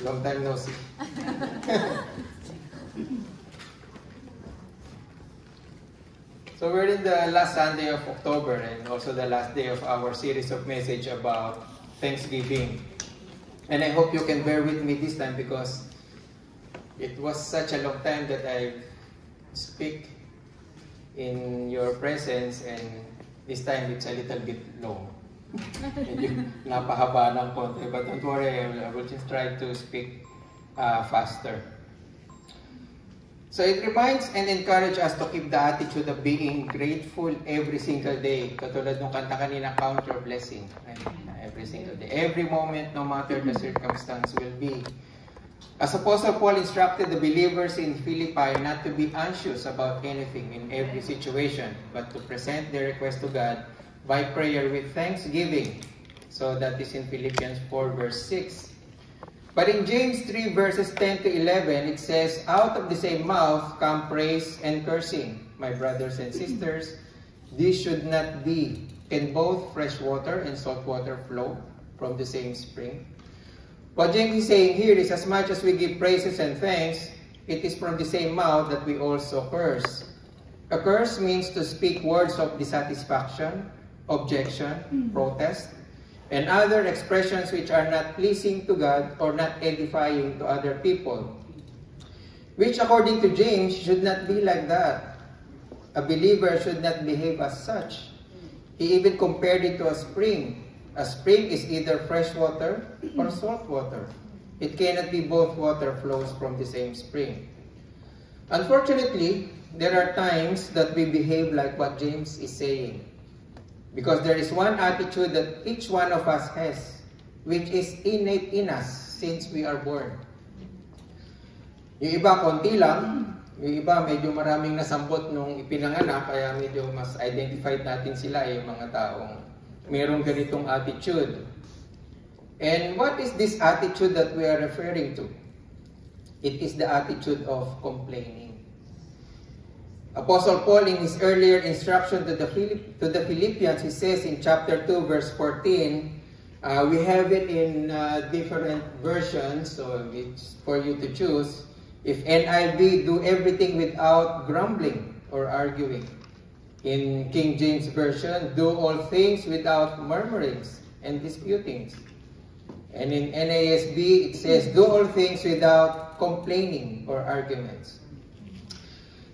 Long time no see. So we're in the last Sunday of October and also the last day of our series of message about Thanksgiving. And I hope you can bear with me this time because it was such a long time that I speak in your presence, and this time it's a little bit long. Medyo napahaba ng konti, but don't worry, I will just try to speak faster. So it reminds and encourages us to keep the attitude of being grateful every single day. Katulad ng kanta kanina, count your blessing. Right? Every single day. Every moment, no matter the circumstance will be. As Apostle Paul instructed the believers in Philippi not to be anxious about anything in every situation, but to present their request to God by prayer with thanksgiving. So that is in Philippians 4 verse 6. But in James 3 verses 10 to 11, it says, out of the same mouth come praise and cursing. My brothers and sisters, this should not be. Can both fresh water and salt water flow from the same spring? What James is saying here is, as much as we give praises and thanks, it is from the same mouth that we also curse. A curse means to speak words of dissatisfaction, objection, protest, and other expressions which are not pleasing to God or not edifying to other people. Which, according to James, should not be like that. A believer should not behave as such. He even compared it to a spring. A spring is either fresh water or salt water. It cannot be both water flows from the same spring. Unfortunately, there are times that we behave like what James is saying. Because there is one attitude that each one of us has, which is innate in us since we are born. Yung iba, konti lang. Yung iba, medyo maraming nasambot nung ipinanganak, kaya medyo mas identified natin sila, yung mga taong mayroong ganitong attitude. And what is this attitude that we are referring to? It is the attitude of complaining. Apostle Paul, in his earlier instruction to the Philippians, he says in chapter 2, verse 14, we have it in different versions, so it's for you to choose. If NIV, do everything without grumbling or arguing. In King James Version, do all things without murmurings and disputings. And in NASB, it says, do all things without complaining or arguments.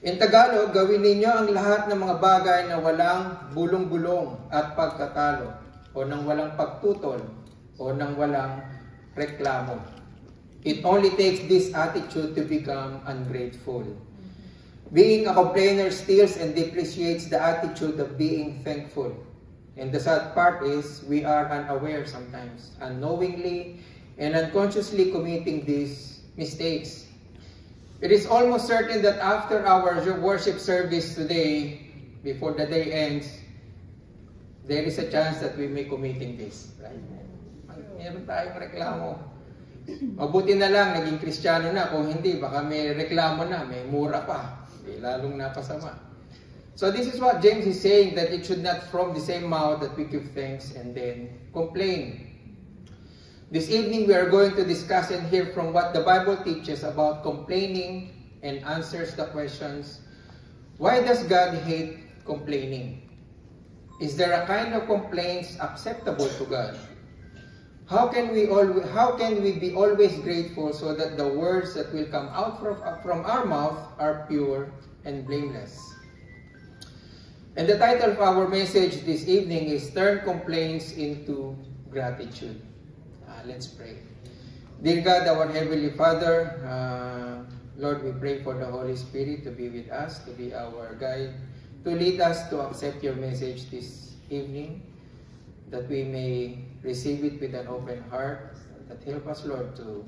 In Tagalog, gawin ninyo ang lahat ng mga bagay na walang bulong-bulong at pagkatalo, o nang walang pagtutol, o nang walang reklamo. It only takes this attitude to become ungrateful. Being a complainer steals and depreciates the attitude of being thankful. And the sad part is, we are unaware sometimes, unknowingly and unconsciously committing these mistakes. It is almost certain that after our worship service today, before the day ends, there is a chance that we may committing this. Right? Meron tayong reklamo. Mabuti na lang, naging Kristiyano na. Kung hindi, baka may reklamo na, may mura pa. Lalong napasama. So this is what James is saying, that it should not from the same mouth that we give thanks and then complain. This evening we are going to discuss and hear from what the Bible teaches about complaining and answers the questions, why does God hate complaining? Is there a kind of complaints acceptable to God? How can we be always grateful so that the words that will come out from our mouth are pure and blameless? And the title of our message this evening is Turn Complaints into Gratitude. Let's pray. Dear God, our Heavenly Father, Lord, we pray for the Holy Spirit to be with us, to be our guide, to lead us to accept your message this evening, that we may receive it with an open heart, that help us, Lord, to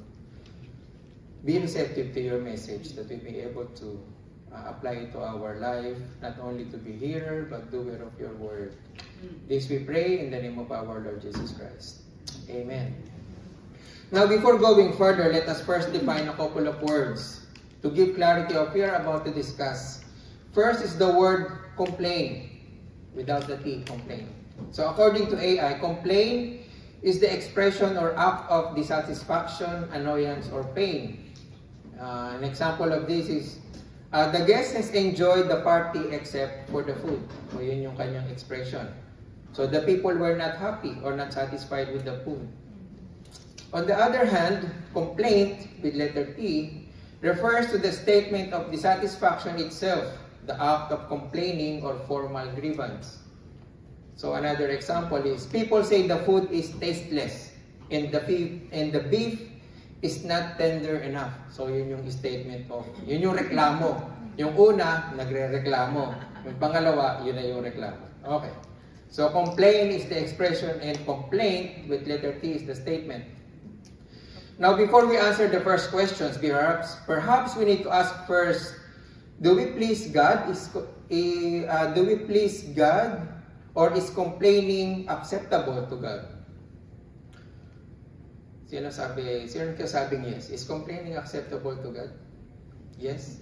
be receptive to your message, that we may be able to apply it to our life, not only to be hearer, but doer of your word. This we pray in the name of our Lord Jesus Christ. Amen. Now, before going further, let us first define a couple of words to give clarity of what we are about to discuss. First is the word complain, without the T, complain. So according to AI, complain is the expression or act of dissatisfaction, annoyance, or pain. An example of this is, the guest has enjoyed the party except for the food. So yun yung kanyang expression. So the people were not happy or not satisfied with the food. On the other hand, complaint, with letter T, refers to the statement of dissatisfaction itself, the act of complaining or formal grievance. So another example is, people say the food is tasteless and the beef is not tender enough. So yun yung statement of, yun yung reklamo. Yung una, nagre-reklamo. Yung pangalawa, yun na yung reklamo. Okay. So complain is the expression and complaint with letter T is the statement. Now before we answer the first questions, perhaps we need to ask first, do we please God? Do we please God? Or is complaining acceptable to God? Sino kasabing yes? Is complaining acceptable to God? Yes?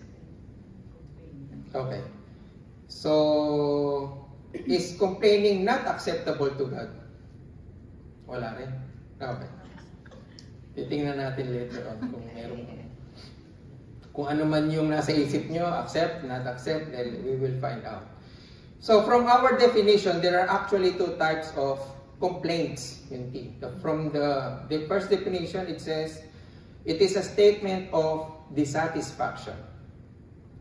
Okay. So, is complaining not acceptable to God? Wala rin. Okay. Titingnan natin later on kung meron. Kung ano man yung nasa isip nyo, accept, not accept, then we will find out. So, from our definition, there are actually two types of complaints. From the first definition, it says, it is a statement of dissatisfaction.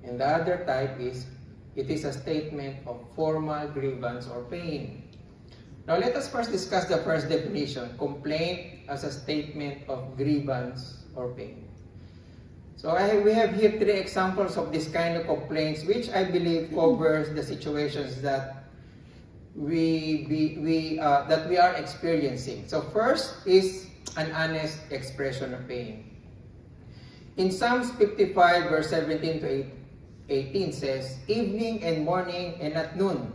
And the other type is, it is a statement of formal grievance or pain. Now, let us first discuss the first definition, complaint as a statement of grievance or pain. So, we have here three examples of this kind of complaints, which I believe covers the situations that we are experiencing. So, first is an honest expression of pain. In Psalms 55, verse 17 to 18 says, evening and morning and at noon,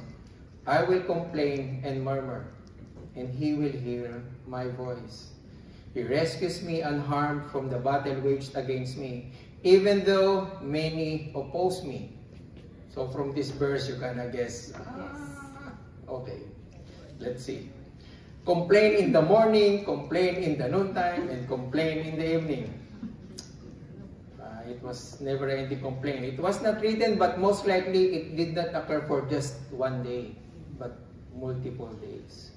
I will complain and murmur, and he will hear my voice. He rescues me unharmed from the battle waged against me, even though many oppose me. So from this verse, you can guess. Okay, let's see. Complain in the morning, complain in the noontime, and complain in the evening. It was never ending complaint. It was not written, but most likely it did not occur for just one day, but multiple days.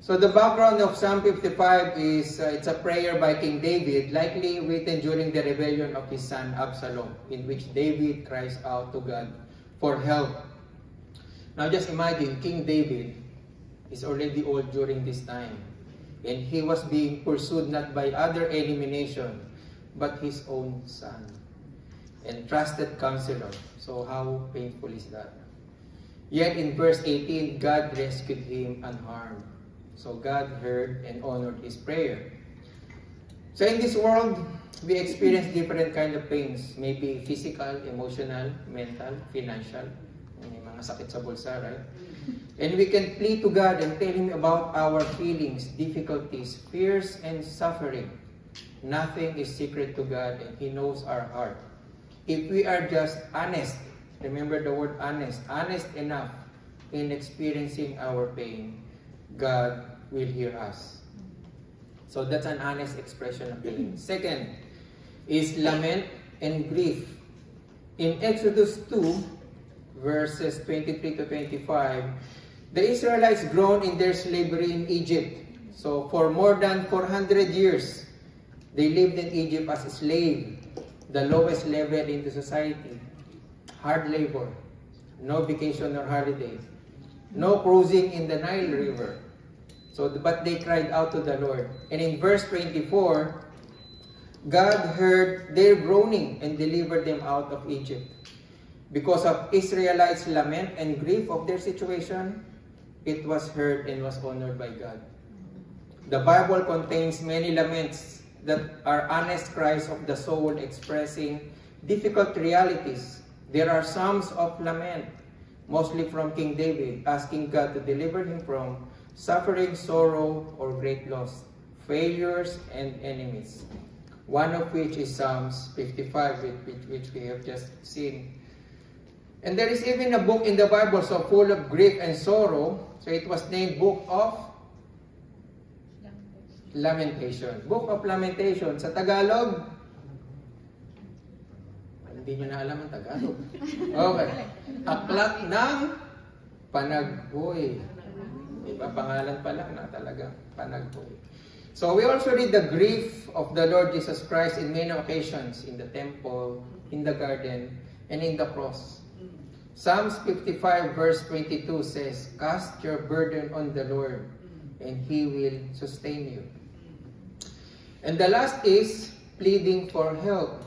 So the background of Psalm 55 is, it's a prayer by King David, likely written during the rebellion of his son Absalom, in which David cries out to God for help. Now just imagine, King David is already old during this time, and he was being pursued not by other enemy nation, but his own son, and trusted counselor. So how painful is that? Yet in verse 18, God rescued him unharmed. So God heard and honored his prayer. So in this world, we experience different kind of pains. Maybe physical, emotional, mental, financial. May mga sakit sa bulsa, right? And we can plead to God and tell Him about our feelings, difficulties, fears, and suffering. Nothing is secret to God, and He knows our heart. If we are just honest, remember the word honest, honest enough in experiencing our pain, God will hear us. So that's an honest expression of pain. Second is lament and grief. In Exodus 2, verses 23 to 25, the Israelites groaned in their slavery in Egypt. So for more than 400 years, they lived in Egypt as a slave, the lowest level in the society. Hard labor, no vacation or holiday, no cruising in the Nile River. So, but they cried out to the Lord. And in verse 24, God heard their groaning and delivered them out of Egypt. Because of Israelites' lament and grief of their situation, it was heard and was honored by God. The Bible contains many laments that are honest cries of the soul expressing difficult realities. There are psalms of lament, mostly from King David, asking God to deliver him from suffering, sorrow, or great loss, failures, and enemies. One of which is Psalms 55, which we have just seen. And there is even a book in the Bible so full of grief and sorrow. So it was named Book of Lamentation. Book of Lamentation. Sa Tagalog, hindi nyo na alam ang Tagalog. Okay. Aklat ng Panaghoy. Iba pangalan pa lang na talaga Panaghoy. So we also read the grief of the Lord Jesus Christ in many occasions, in the temple, in the garden, and in the cross. Psalms 55 verse 22 says, "Cast your burden on the Lord, and He will sustain you." And the last is pleading for help.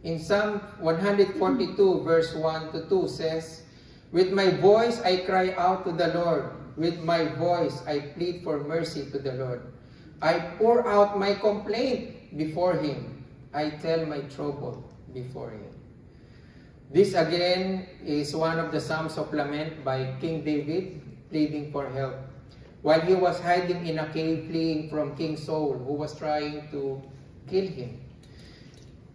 In Psalm 142 verse 1 to 2 says, "With my voice I cry out to the Lord. With my voice I plead for mercy to the Lord. I pour out my complaint before Him. I tell my trouble before Him." This again is one of the Psalms of Lament by King David, pleading for help. While he was hiding in a cave fleeing from King Saul, who was trying to kill him.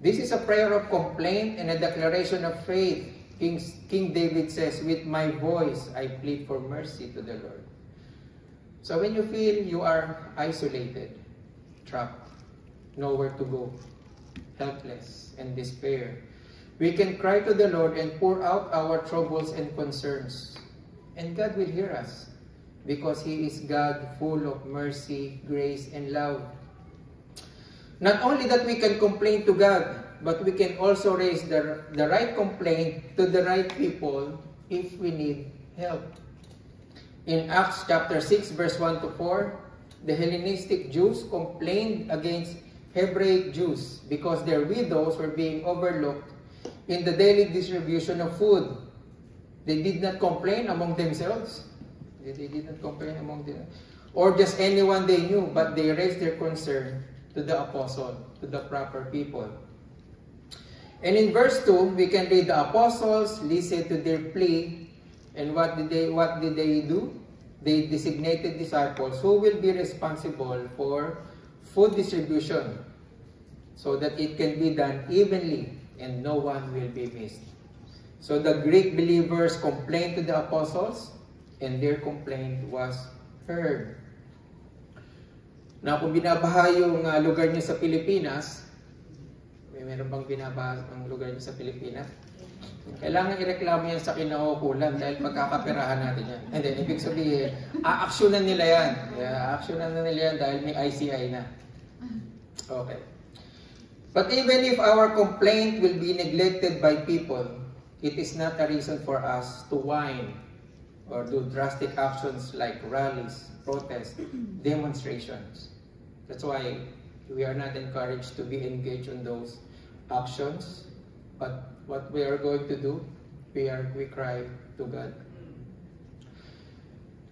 This is a prayer of complaint and a declaration of faith. King David says, "With my voice I plead for mercy to the Lord." So when you feel you are isolated, trapped, nowhere to go, helpless and despair, we can cry to the Lord and pour out our troubles and concerns. And God will hear us, because He is God full of mercy, grace, and love. Not only that we can complain to God, but we can also raise the right complaint to the right people if we need help. In Acts chapter 6 verse 1 to 4, the Hellenistic Jews complained against Hebraic Jews because their widows were being overlooked in the daily distribution of food. They did not complain among themselves. They did not complain among them, or just anyone they knew, but they raised their concern to the apostle, to the proper people. And in verse 2, we can read the apostles listened to their plea, and what did they do? They designated disciples who will be responsible for food distribution, so that it can be done evenly and no one will be missed. So the Greek believers complained to the apostles, and their complaint was heard. Na kung binabaha yung lugar niyo sa Pilipinas, meron bang binabaha ang lugar niyo sa Pilipinas? Kailangan ireklamo yan sa kinaukulan dahil pagkakapirahan natin yan. Hindi, ibig sabihin, aaksyonan nila yan. Aaksyonan nila yan dahil may ICI na. Okay. But even if our complaint will be neglected by people, it is not a reason for us to whine or do drastic actions like rallies, protests, demonstrations. That's why we are not encouraged to be engaged in those actions. But what we are going to do, we cry to God.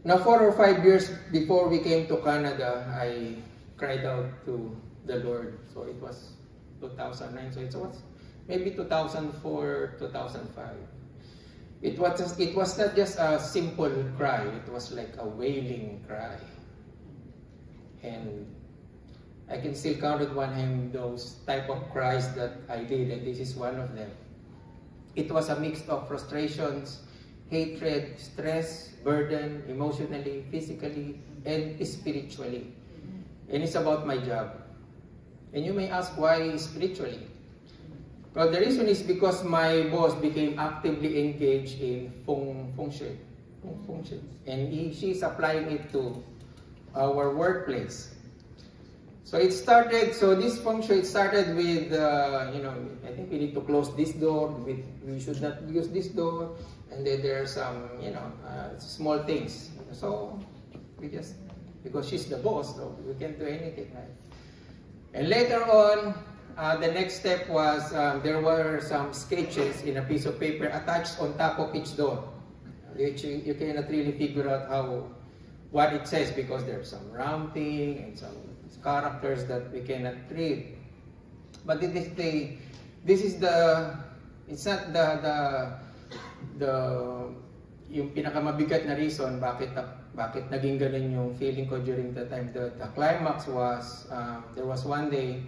Now, 4 or 5 years before we came to Canada, I cried out to the Lord. So it was 2009. So it was maybe 2004, 2005. It was not just a simple cry. It was like a wailing cry. And I can still count at one hand those type of cries that I did, and this is one of them. It was a mix of frustrations, hatred, stress, burden, emotionally, physically, and spiritually. And it's about my job. And you may ask, why spiritually? Well, the reason is because my boss became actively engaged in feng shui. And she's applying it to our workplace. So this feng shui started with, I think we need to close this door, we should not use this door, and then there are some, small things. So we just, because she's the boss, so we can't do anything, right? And later on, the next step was, there were some sketches in a piece of paper attached on top of each door, which you cannot really figure out what it says, because there's some rounding and some characters that we cannot read. But it's not yung pinakamabigat na reason bakit naging ganun yung feeling ko during the time. The climax was, there was one day,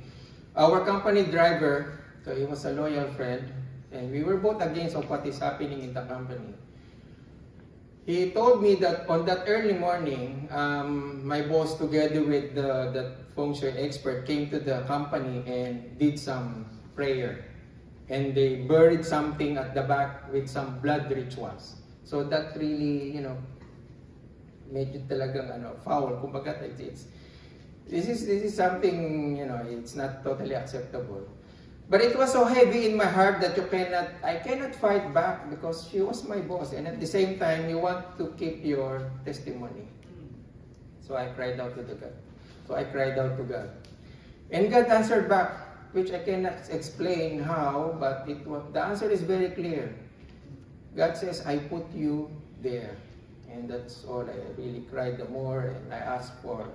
our company driver, so he was a loyal friend, and we were both against of what is happening in the company. He told me that on that early morning, my boss together with the feng shui expert came to the company and did some prayer. And they buried something at the back with some blood rituals. So that really, medyo talagang foul. Kumbaga, this is something, it's not totally acceptable. But it was so heavy in my heart that I cannot fight back because she was my boss. And at the same time, you want to keep your testimony. So I cried out to God. And God answered back, which I cannot explain how, but the answer is very clear. God says, I put you there. And that's all. I really cried the more, and I asked for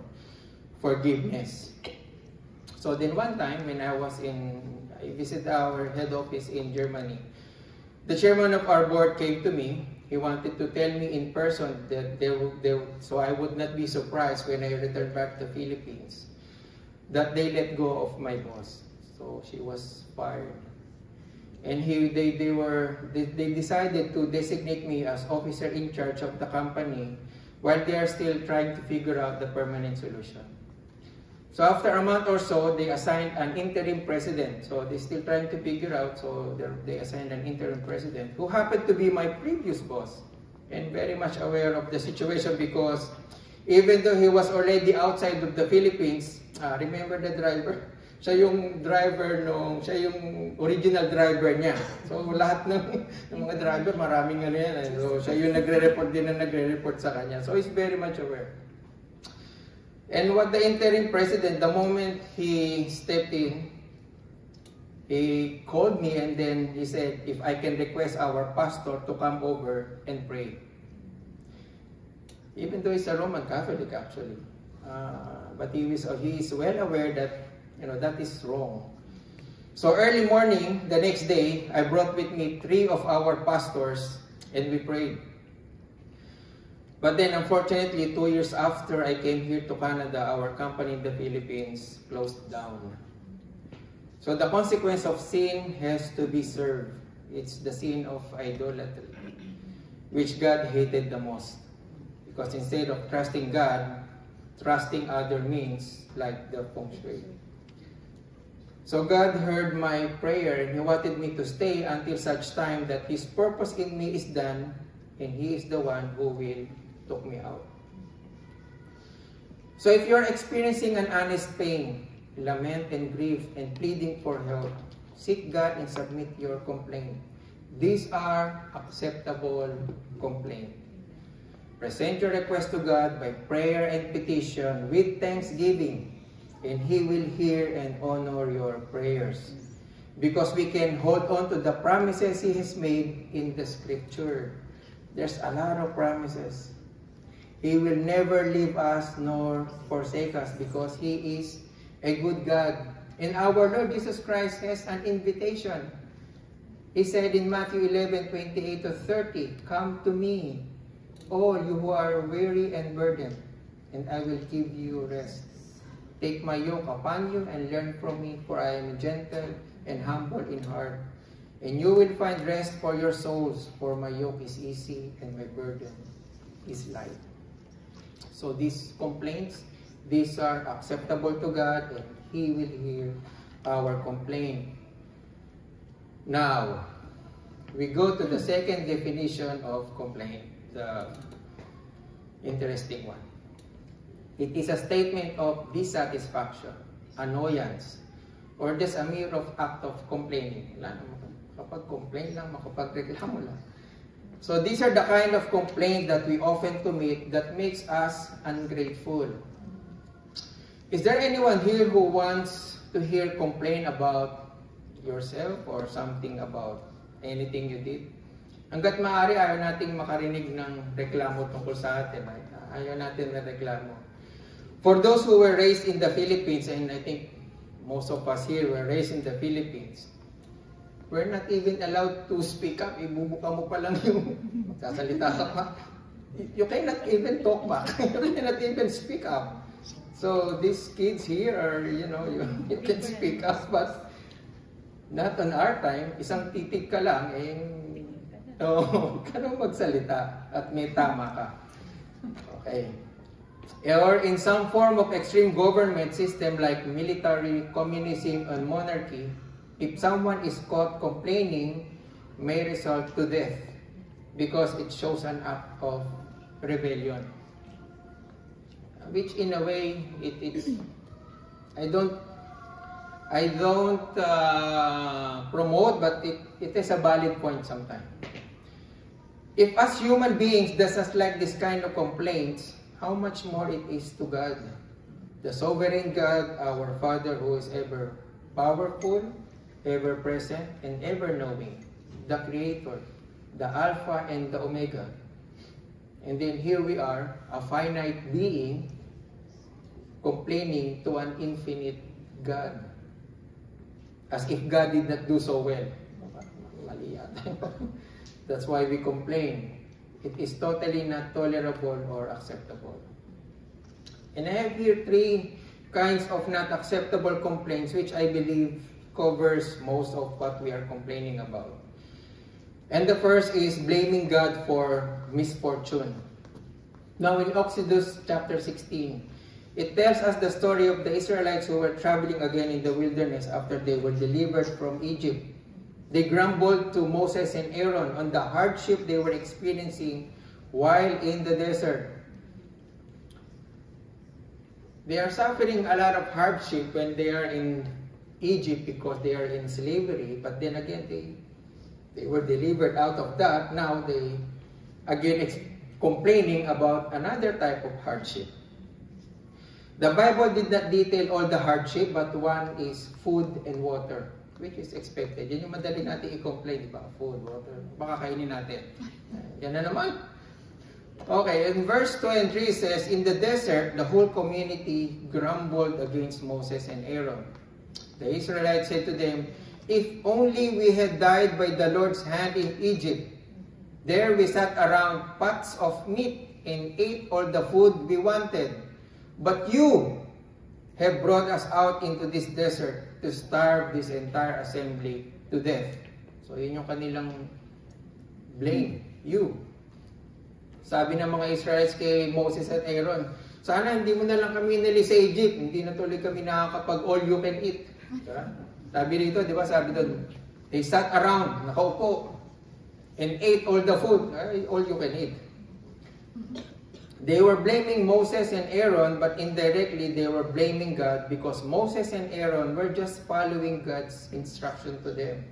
forgiveness. So then one time when I visited our head office in Germany, the chairman of our board came to me. He wanted to tell me in person that so I would not be surprised when I returned back to the Philippines, that they let go of my boss. So she was fired. And they decided to designate me as officer in charge of the company while they are still trying to figure out the permanent solution. So after a month or so, they assigned an interim president. So they're still trying to figure out, so they assigned an interim president who happened to be my previous boss and very much aware of the situation because even though he was already outside of the Philippines, remember the driver? Siya yung original driver niya. So lahat ng mga driver, maraming yan. So siya yung nagre-report sa kanya. So he's very much aware. And what the interim president, the moment he stepped in, he called me and then he said if I can request our pastor to come over and pray. Even though he's a Roman Catholic actually. But he is well aware that that is wrong. So early morning, the next day, I brought with me 3 of our pastors and we prayed. But then unfortunately, 2 years after I came here to Canada, our company in the Philippines closed down. So the consequence of sin has to be served. It's the sin of idolatry, which God hated the most. Because instead of trusting God, trusting other means like the feng shui. So God heard my prayer and He wanted me to stay until such time that His purpose in me is done and He is the one who will take me out. So if you're experiencing an honest pain, lament and grief and pleading for help, seek God and submit your complaint. These are acceptable complaints. Present your request to God by prayer and petition with thanksgiving, and He will hear and honor your prayers. Because we can hold on to the promises He has made in the Scripture. There's a lot of promises. He will never leave us nor forsake us because He is a good God. And our Lord Jesus Christ has an invitation. He said in Matthew 11:28-30, "Come to me, all you who are weary and burdened, and I will give you rest. Take my yoke upon you and learn from me, for I am gentle and humble in heart, and you will find rest for your souls, for my yoke is easy and my burden is light." So these complaints, these are acceptable to God, and He will hear our complaint. Now, we go to the second definition of complaint, the interesting one. It is a statement of dissatisfaction, annoyance, or just a mere act of complaining. Kapag complain lang, makapagreklamo lang. So these are the kind of complaint that we often commit that makes us ungrateful. Is there anyone here who wants to hear complain about yourself or something about anything you did? Hanggat maaari, ayaw nating makarinig ng reklamo tungkol sa atin. Ayaw natin na reklamo. For those who were raised in the Philippines, and I think most of us here were raised in the Philippines, we're not even allowed to speak up. Ibubuka mo pa lang yung sasalita ka pa. You cannot even talk back. You cannot even speak up. So these kids here are, you can speak up, but not on our time. Isang titig ka lang, Oo, ka nang magsalita at may tama ka. Okay. Or in some form of extreme government system like military, communism, and monarchy, if someone is caught complaining, may result to death because it shows an act of rebellion. Which in a way, it's I don't promote, but it is a valid point sometimes. If as human beings does us like this kind of complaints, how much more it is to God, the sovereign God, our Father, who is ever powerful, ever present, and ever knowing, the Creator, the Alpha and the Omega. And then here we are, a finite being, complaining to an infinite God. As if God did not do so well. Mali yata. That's why we complain. It is totally not tolerable or acceptable. And I have here 3 kinds of not acceptable complaints, which I believe covers most of what we are complaining about. And the first is blaming God for misfortune. Now in Exodus chapter 16, it tells us the story of the Israelites who were traveling again in the wilderness after they were delivered from Egypt. They grumbled to Moses and Aaron on the hardship they were experiencing while in the desert. They are suffering a lot of hardship when they are in Egypt because they are in slavery. But then again, they were delivered out of that. Now they again complaining about another type of hardship. The Bible did not detail all the hardship, but one is food and water, which is expected. Yan yung madali natin i-complain, di ba? Food, water, baka kainin natin. Yan na naman. Okay, and verse 2 and 3 says, in the desert, the whole community grumbled against Moses and Aaron. The Israelites said to them, if only we had died by the Lord's hand in Egypt. There we sat around pots of meat and ate all the food we wanted. But you have brought us out into this desert to starve this entire assembly to death. So yun yung kanilang blame. You. Sabi ng mga Israelites kay Moses at Aaron, sana hindi mo na lang kami nili sa Egypt, hindi na tuloy kami nakakapag all you can eat. Diba? Sabi rito, di ba, sabi doon, they sat around, nakaupo, and ate all the food, all you can eat. They were blaming Moses and Aaron, but indirectly they were blaming God because Moses and Aaron were just following God's instruction to them.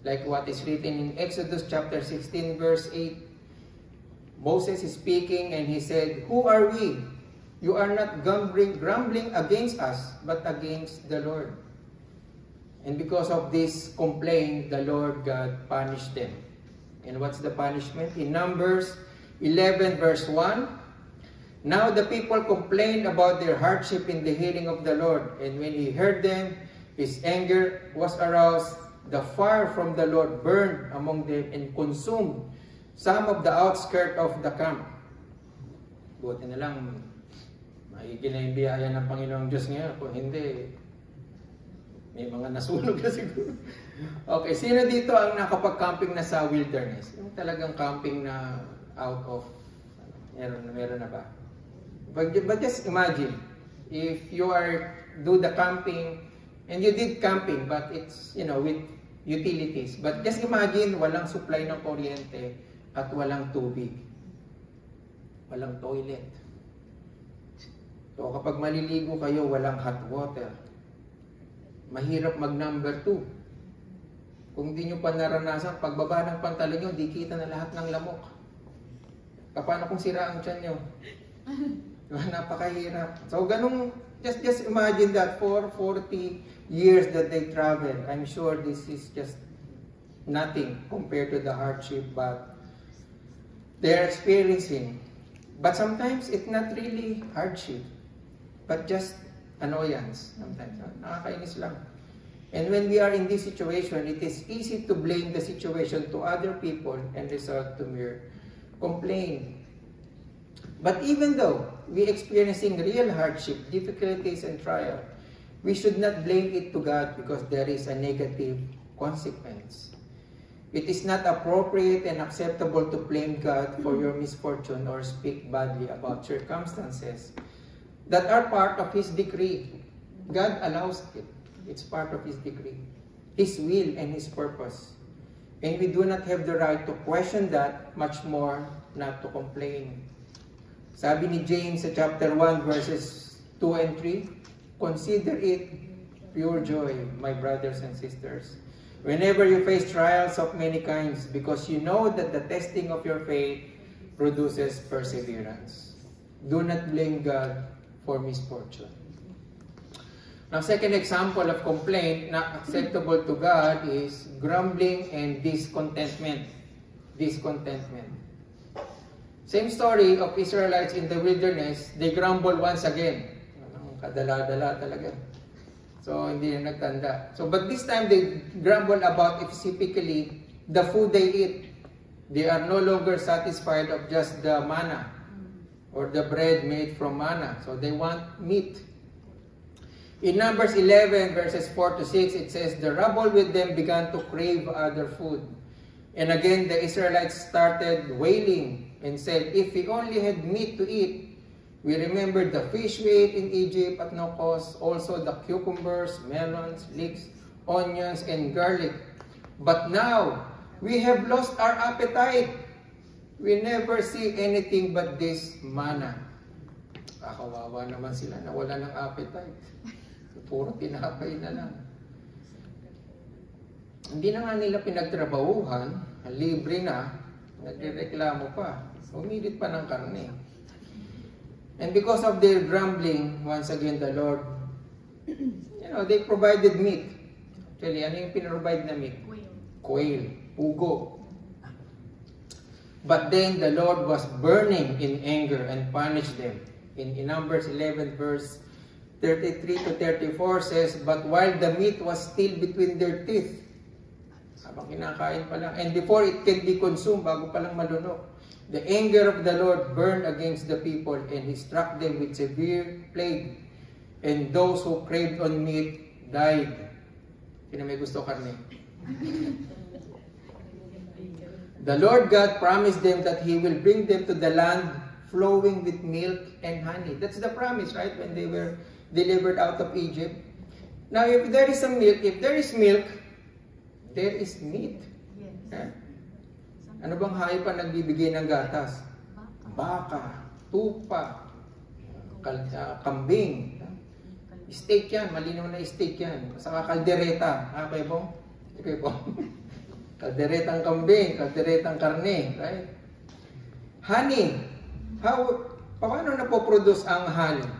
Like what is written in Exodus chapter 16 verse 8. Moses is speaking and he said, who are we? You are not grumbling against us, but against the Lord. And because of this complaint, the Lord God punished them. And what's the punishment? In Numbers 11 verse 1, now the people complained about their hardship in the hearing of the Lord. And when he heard them, his anger was aroused. The fire from the Lord burned among them and consumed some of the outskirts of the camp. Buti na lang, maigil na yung biyaya ng Panginoong Diyos ngayon. Kung hindi, may mga nasunog na siguro. Okay, sino dito ang nakapag-camping na sa wilderness? Yung talagang camping na out of, meron na ba? But just imagine, if you do the camping, and you did camping, but it's, with utilities. But just imagine, walang supply ng kuryente at walang tubig. Walang toilet. So kapag maliligo kayo, walang hot water. Mahirap mag number 2. Kung di nyo pa naranasan, pagbaba ng pantalon nyo, di kita na lahat ng lamok. Paano kung sira ang tiyan nyo? Napakahirap. So ganun, just imagine that for 40 years that they travel. I'm sure this is just nothing compared to the hardship but they're experiencing. But sometimes it's not really hardship, but just annoyance. Sometimes nakakainis lang. And when we are in this situation, it is easy to blame the situation to other people and resort to mere complaint. But even though we experiencing real hardship, difficulties, and trial, we should not blame it to God because there is a negative consequence. It is not appropriate and acceptable to blame God for your misfortune or speak badly about circumstances that are part of His decree. God allows it. It's part of His decree, His will and His purpose. And we do not have the right to question that, much more not to complain. Sabi ni James sa chapter 1 verses 2 and 3, consider it pure joy, my brothers and sisters, whenever you face trials of many kinds, because you know that the testing of your faith produces perseverance. Do not blame God for misfortune. Now, second example of complaint not acceptable to God is grumbling and discontentment. Discontentment. Same story of Israelites in the wilderness. They grumble once again. Kadala-dala talaga. So, hindi na nagtanda. So, but this time they grumble about specifically the food they eat. They are no longer satisfied of just the manna or the bread made from manna. So, they want meat. In Numbers 11 verses 4 to 6, it says, the rebel with them began to crave other food. And again, the Israelites started wailing and said, if we only had meat to eat, we remembered the fish we ate in Egypt at no cost, also the cucumbers, melons, leeks, onions, and garlic. But now, we have lost our appetite. We never see anything but this manna. Kawawa naman sila, nawala ng appetite. Puro tinapay na lang. Hindi na nga nila pinagtrabahuhan, libre na, nagreklamo pa, umilit pa ng karne. And because of their grumbling, once again the Lord, they provided meat. Actually, ano yung pinrovide na meat? Quail, pugo. But then the Lord was burning in anger and punished them. In Numbers 11 verse 33 to 34 says, but while the meat was still between their teeth, habang kinakain pa lang, and before it can be consumed, bago pa lang malunok, the anger of the Lord burned against the people, and He struck them with severe plague, and those who craved on meat died. Sino may gusto karne? The Lord God promised them that He will bring them to the land flowing with milk and honey. That's the promise, right? When they were delivered out of Egypt. Now, if there is milk, there is meat. Yes. Eh? Ano bang hayop pa nagbibigay ng gatas? Baka, tupa, kambing. Steak yan, malinaw na steak yan. Saka kaldereta. Okay po? Okay po. Kalderetang kambing, kalderetang karne. Right? Honey. Paano na po-produce ang honey?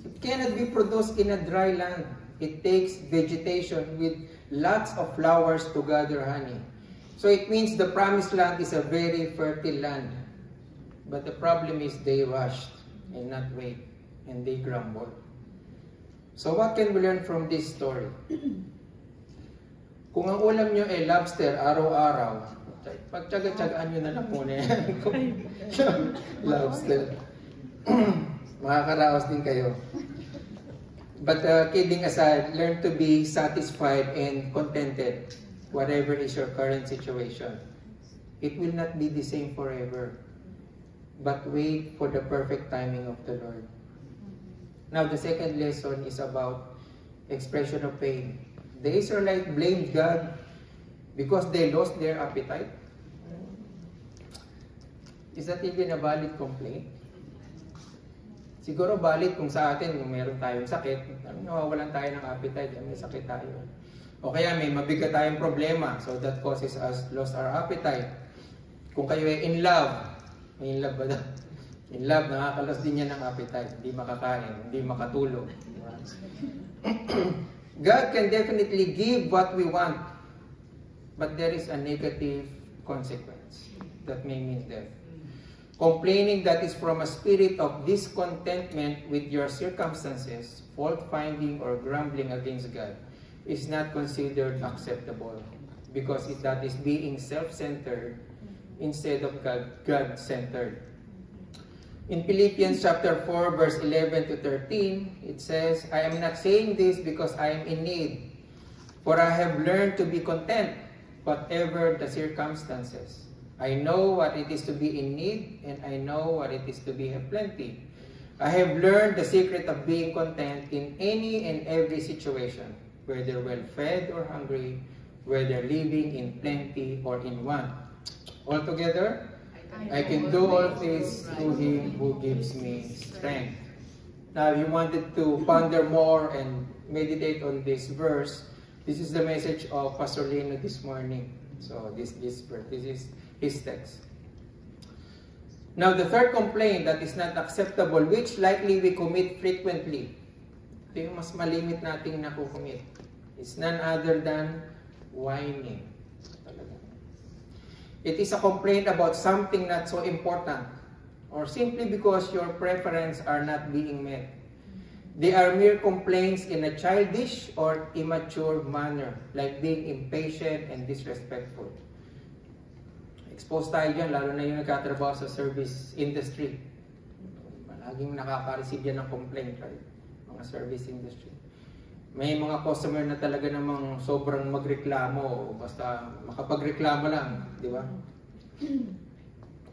It cannot be produced in a dry land. It takes vegetation with lots of flowers to gather honey. So it means the promised land is a very fertile land. But the problem is they rushed and not wait. And they grumbled. So what can we learn from this story? Kung ang ulam nyo ay lobster araw-araw, pagtsaga-tsagaan nyo na lang muna yan. Lobster. Makakaraos din kayo. But kidding aside, learn to be satisfied and contented, whatever is your current situation. It will not be the same forever. But wait for the perfect timing of the Lord. Now, the second lesson is about expression of pain. The Israelites blamed God because they lost their appetite. Is that even a valid complaint? Siguro valid kung sa atin, kung meron tayong sakit, nawawalan tayo ng appetite, may sakit tayo. O kaya may mabigat tayong problema, so that causes us lost our appetite. Kung kayo ay in love, may in love ba na? In love, nakakalos din yan ng appetite, hindi makakain, hindi makatulog. God can definitely give what we want, but there is a negative consequence that may mean death. Complaining that is from a spirit of discontentment with your circumstances, fault-finding or grumbling against God is not considered acceptable because that is being self-centered instead of God-centered. In Philippians chapter 4 verse 11 to 13, it says, I am not saying this because I am in need, for I have learned to be content whatever the circumstances. I know what it is to be in need, and I know what it is to be in plenty. I have learned the secret of being content in any and every situation, whether well-fed or hungry, whether living in plenty or in want. Altogether, I can do all things through Him who gives me strength. Now, if you wanted to ponder more and meditate on this verse, this is the message of Pastor Lino this morning. So, this verse, this is his text. Now, the third complaint that is not acceptable, which likely we commit frequently. Ito yung mas malimit nating nakukumit. It's none other than whining. It is a complaint about something not so important, or simply because your preferences are not being met. They are mere complaints in a childish or immature manner, like being impatient and disrespectful. Exposed tayo dyan, lalo na yung nagkatrabaho sa service industry. Laging nakaka-receive yan ng complaint, right? Mga service industry. May mga customer na talaga namang sobrang magreklamo, basta makapagreklamo lang, di ba?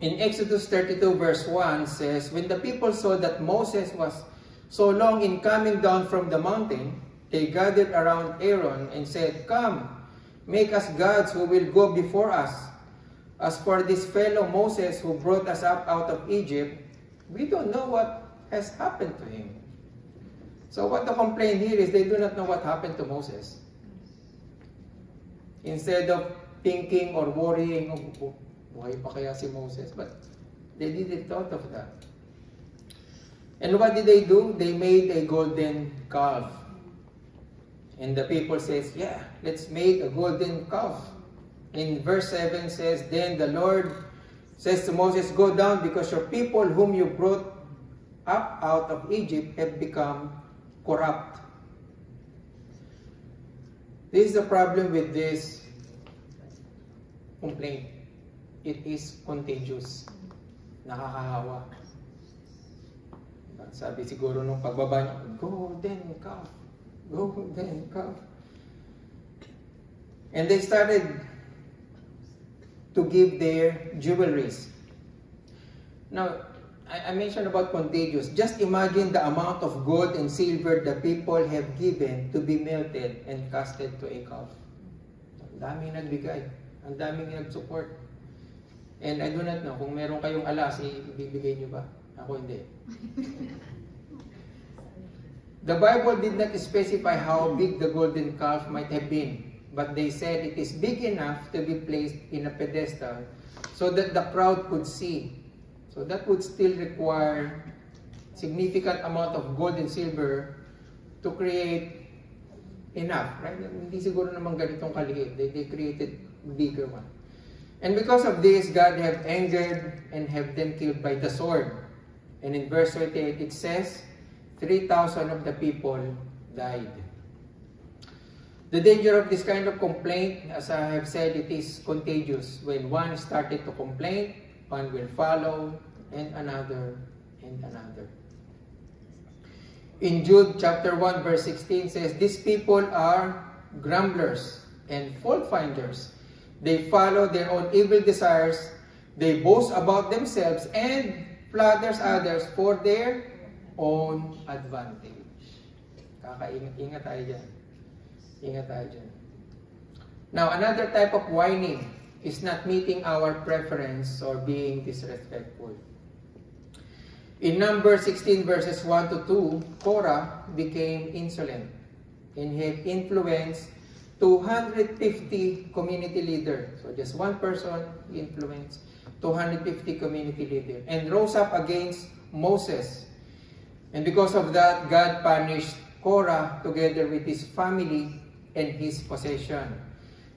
In Exodus 32 verse 1 says, when the people saw that Moses was so long in coming down from the mountain, they gathered around Aaron and said, come, make us gods who will go before us. As for this fellow Moses who brought us up out of Egypt, we don't know what has happened to him. So what the complaint here is, they do not know what happened to Moses. Instead of thinking or worrying, oh, buhay pa kaya si Moses? But they didn't thought of that. And what did they do? They made a golden calf. And the people says, yeah, let's make a golden calf. In verse 7 says, then the Lord says to Moses, go down because your people whom you brought up out of Egypt have become corrupt. This is the problem with this complaint. It is contagious. Nakakahawa. Sabi siguro nung pagbaba niya, golden calf. Golden calf. And they started to give their jewelries. Now, I mentioned about contagious. Just imagine the amount of gold and silver the people have given to be melted and casted to a calf. Ang daming nagbigay. Ang daming nag-support. And I do not know, kung meron kayong alas, ibibigay nyo ba? Ako hindi. The Bible did not specify how big the golden calf might have been. But they said it is big enough to be placed in a pedestal so that the crowd could see. So that would still require significant amount of gold and silver to create enough, right? Hindi siguro naman ganitong kaliit. They created bigger one. And because of this, God have angered and have them killed by the sword. And in verse 28, it says, 3,000 of the people died. The danger of this kind of complaint, as I have said, it is contagious. When one started to complain, one will follow, and another, and another. In Jude chapter 1 verse 16 says, these people are grumblers and fault finders. They follow their own evil desires. They boast about themselves and flatters others for their own advantage. Ingat tayo dyan. Ingat tayo dyan. Now, another type of whining is not meeting our preference or being disrespectful. In Numbers 16 verses 1 to 2, Korah became insolent and had influenced 250 community leaders. So just one person influenced 250 community leaders and rose up against Moses. And because of that, God punished Korah together with his family and his possession.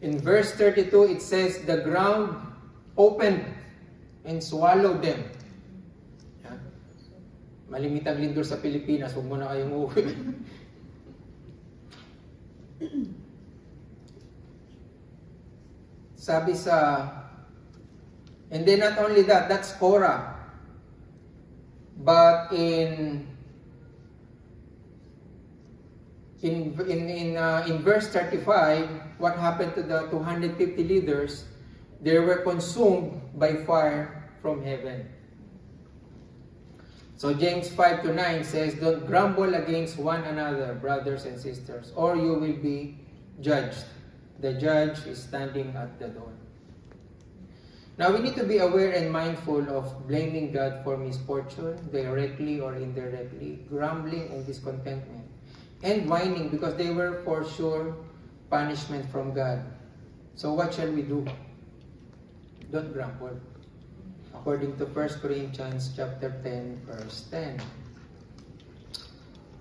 In verse 32, it says, the ground opened and swallowed them. Yeah. Malimit ang lindol sa Pilipinas, huwag mo na kayong uuwi. Sabi sa, and then not only that, that's Korah. But in In verse 35, what happened to the 250 leaders? They were consumed by fire from heaven. So James 5-9 says, "Don't grumble against one another, brothers and sisters, or you will be judged. The judge is standing at the door." Now we need to be aware and mindful of blaming God for misfortune, directly or indirectly, grumbling and discontentment, and whining because they were for sure punishment from God. So what shall we do? Don't grumble. According to 1 Corinthians chapter 10, verse 10.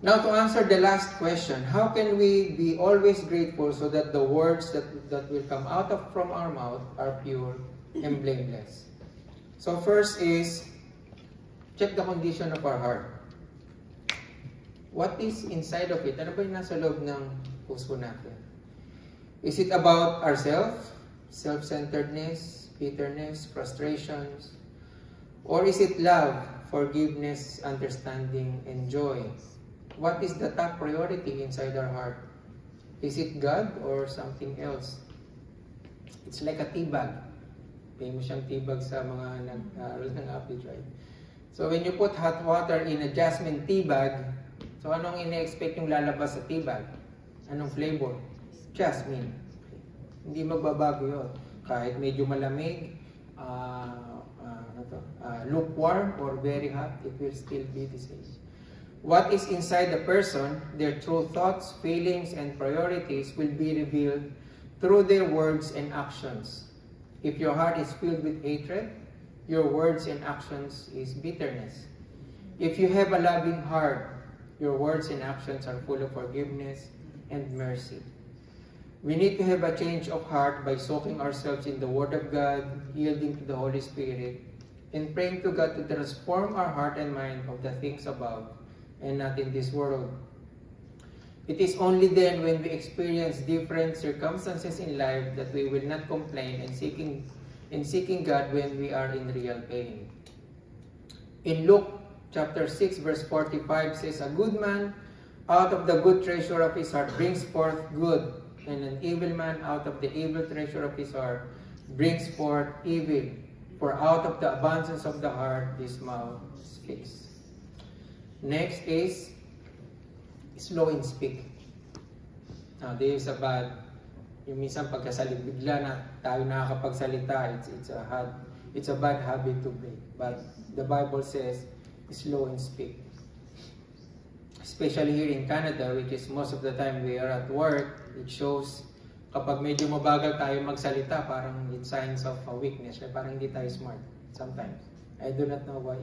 Now to answer the last question, how can we be always grateful so that the words that will come out from our mouth are pure and blameless? So first is, check the condition of our heart. What is inside of it? Ano ba yung nasa loob ng puso natin? Is it about ourselves? Self-centeredness, bitterness, frustrations? Or is it love, forgiveness, understanding, and joy? What is the top priority inside our heart? Is it God or something else? It's like a tea bag. Famous siyang tea bag sa mga nag-aaral ng apid, right? So when you put hot water in a jasmine tea bag, so anong ina-expect yung lalabas sa tea bag? Anong flavor? Jasmine. Hindi magbabago yun. Kahit medyo malamig, lukewarm or very hot, it will still be the same. What is inside the person, their true thoughts, feelings, and priorities will be revealed through their words and actions. If your heart is filled with hatred, your words and actions is bitterness. If you have a loving heart, your words and actions are full of forgiveness and mercy. We need to have a change of heart by soaking ourselves in the Word of God, yielding to the Holy Spirit, and praying to God to transform our heart and mind of the things above and not in this world. It is only then when we experience different circumstances in life that we will not complain and seeking God when we are in real pain. In Luke chapter 6 verse 45 says, "A good man out of the good treasure of his heart brings forth good, and an evil man out of the evil treasure of his heart brings forth evil. For out of the abundance of the heart, his mouth speaks." Next is slow in speak. Now, this is about yung minsan pagkasalit, bigla na tayo nakakapagsalita, it's a bad habit to break. But the Bible says, slow in speak. Especially here in Canada, which is most of the time we are at work, it shows kapag medyo mabagal tayo magsalita, parang it's signs of a weakness, parang hindi tayo smart sometimes. I do not know what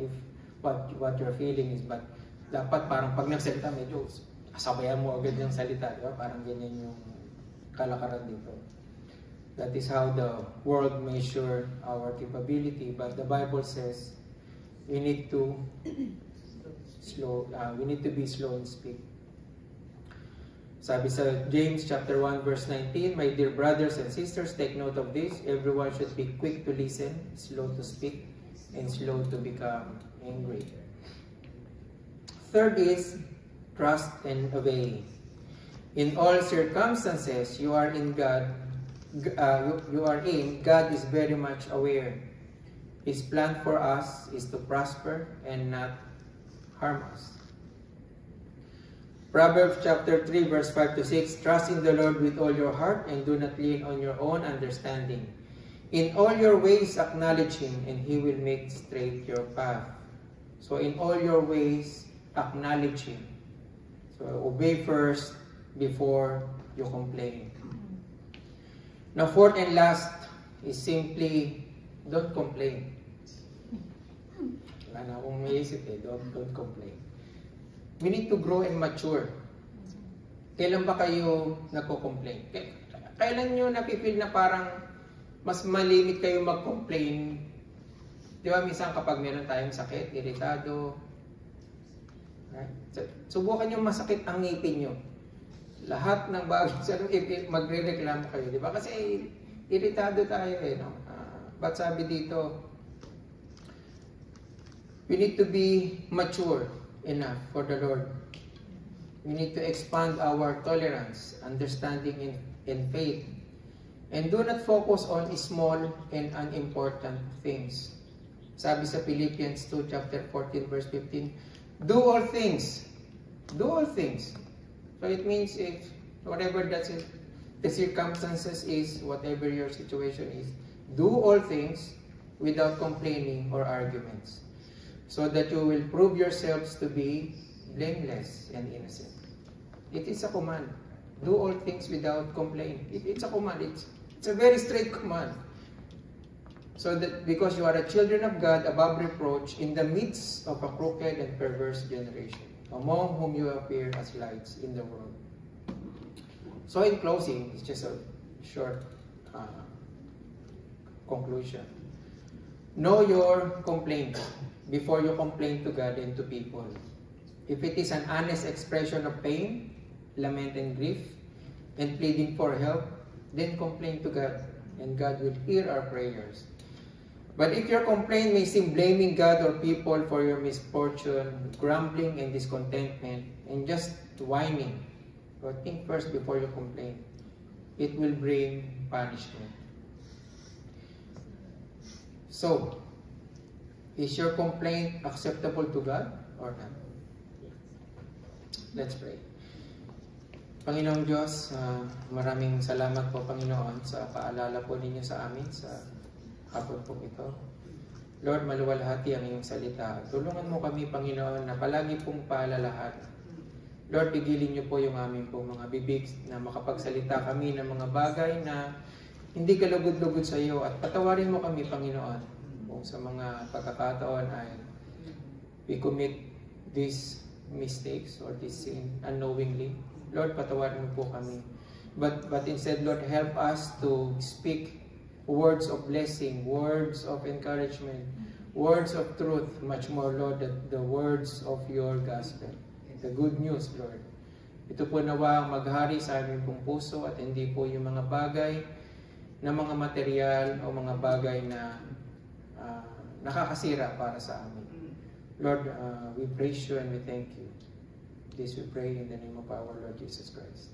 your feeling is, but dapat parang pag nagsalita, medyo kasabayan mo agad yung salita, di ba? Parang ganyan yung kalakaran dito. That is how the world measure our capability, but the Bible says we need to be slow in speak. Sabi sa James chapter 1 verse 19, "My dear brothers and sisters, take note of this. Everyone should be quick to listen, slow to speak, and slow to become angry." Third is trust and obey. In all circumstances you are in, God is very much aware. His plan for us is to prosper and not harm us. Proverbs chapter 3 verse 5-6, "Trust in the Lord with all your heart and do not lean on your own understanding. In all your ways acknowledge Him and He will make straight your path." So in all your ways, acknowledge Him. So obey first before you complain. Now fourth and last is simply don't complain. Wala na akong maisip don't complain. We need to grow and mature. Kailan ba kayo nagko-complain? Kailan nyo napipil na parang mas malimit kayo mag-complain? Di ba minsan kapag meron tayong sakit, iritado, right? Subukan nyo masakit ang ngipin nyo. Lahat ng bagay sa magre-reklamo kayo. Di ba? Kasi iritado tayo eh. No? But sabi dito, we need to be mature enough for the Lord. We need to expand our tolerance, understanding, and faith. And do not focus on small and unimportant things. Sabi sa Philippians 2, chapter 14, verse 15, do all things. Do all things. So it means if whatever the circumstances is, whatever your situation is, do all things without complaining or arguments, so that you will prove yourselves to be blameless and innocent. It is a command. Do all things without complaining. It's a command. It's a very straight command. So that because you are a children of God above reproach in the midst of a crooked and perverse generation, among whom you appear as lights in the world. So in closing, it's just a short conclusion. Know your complaints before you complain to God and to people. If it is an honest expression of pain, lament and grief, and pleading for help, then complain to God, and God will hear our prayers. But if your complaint may seem blaming God or people for your misfortune, grumbling and discontentment, and just whining, so think first before you complain. It will bring punishment. So, is your complaint acceptable to God or not? Let's pray. Panginoong Diyos, maraming salamat po, Panginoon, sa paalala po ninyo sa amin sa hapon po ito. Lord, maluwalhati ang iyong salita. Tulungan mo kami, Panginoon, na palagi pong paalalahan. Lord, pigilin niyo po yung aming pong mga bibig na makapagsalita kami ng mga bagay na hindi kalugod-lugod sa iyo, at patawarin mo kami, Panginoon, kung sa mga pagkakataon ay we commit these mistakes or this sin unknowingly. Lord, patawarin mo po kami. But instead, Lord, help us to speak words of blessing, words of encouragement, words of truth, much more, Lord, the words of your gospel. The good news, Lord. Ito po nawa ang maghari sa aming pong puso at hindi po yung mga bagay na mga material o mga bagay na nakakasira para sa amin. Lord, we praise you and we thank you. This we pray in the name of our Lord Jesus Christ.